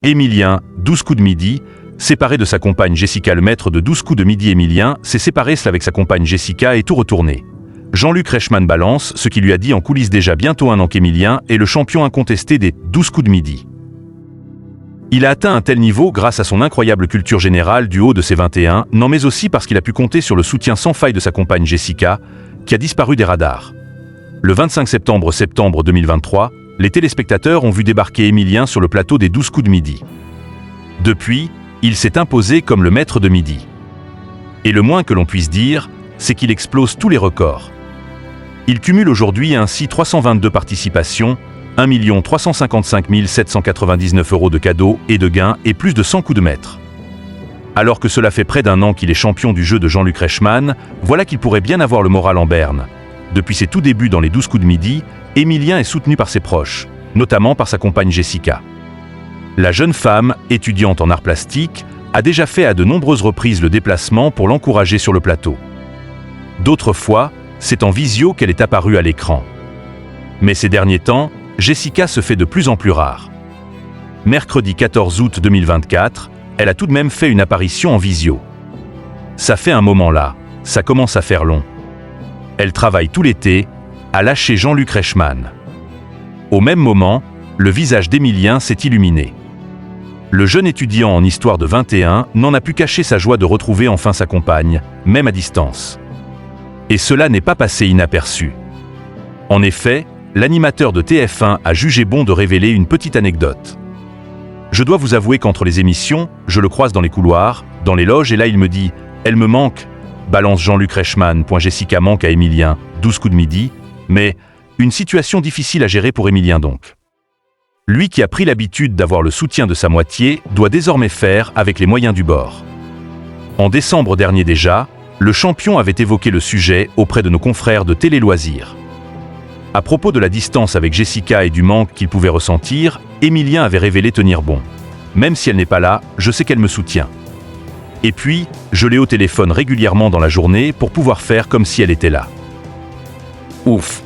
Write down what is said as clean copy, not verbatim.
Émilien, 12 coups de midi, séparé de sa compagne Jessica. Le maître de 12 coups de midi Émilien s'est séparé avec sa compagne Jessica et tout retourné. Jean-Luc Reichmann balance ce qui lui a dit en coulisses déjà bientôt un an qu'Émilien est le champion incontesté des 12 coups de midi. Il a atteint un tel niveau grâce à son incroyable culture générale du haut de ses 21 ans, mais aussi parce qu'il a pu compter sur le soutien sans faille de sa compagne Jessica, qui a disparu des radars. Le 25 septembre 2023, les téléspectateurs ont vu débarquer Émilien sur le plateau des 12 coups de midi. Depuis, il s'est imposé comme le maître de midi. Et le moins que l'on puisse dire, c'est qu'il explose tous les records. Il cumule aujourd'hui ainsi 322 participations, 1 355 799 € de cadeaux et de gains et plus de 100 coups de maître. Alors que cela fait près d'un an qu'il est champion du jeu de Jean-Luc Reichmann, voilà qu'il pourrait bien avoir le moral en berne. Depuis ses tout débuts dans les 12 coups de midi, Émilien est soutenu par ses proches, notamment par sa compagne Jessica. La jeune femme, étudiante en arts plastiques, a déjà fait à de nombreuses reprises le déplacement pour l'encourager sur le plateau. D'autres fois, c'est en visio qu'elle est apparue à l'écran. Mais ces derniers temps, Jessica se fait de plus en plus rare. Mercredi 14 août 2024, elle a tout de même fait une apparition en visio. Ça fait un moment là, ça commence à faire long. Elle travaille tout l'été, a lâché Jean-Luc Reichmann. Au même moment, le visage d'Émilien s'est illuminé. Le jeune étudiant en histoire de 21 n'en a pu cacher sa joie de retrouver enfin sa compagne, même à distance. Et cela n'est pas passé inaperçu. En effet, l'animateur de TF1 a jugé bon de révéler une petite anecdote. Je dois vous avouer qu'entre les émissions, je le croise dans les couloirs, dans les loges, et là il me dit « Elle me manque », balance Jean-Luc Reichmann. Jessica manque à Émilien, 12 coups de midi, mais une situation difficile à gérer pour Émilien donc. Lui qui a pris l'habitude d'avoir le soutien de sa moitié, doit désormais faire avec les moyens du bord. En décembre dernier déjà, le champion avait évoqué le sujet auprès de nos confrères de Télé Loisirs. À propos de la distance avec Jessica et du manque qu'il pouvait ressentir, Émilien avait révélé tenir bon. Même si elle n'est pas là, je sais qu'elle me soutient. Et puis, je l'ai au téléphone régulièrement dans la journée pour pouvoir faire comme si elle était là. Ouf.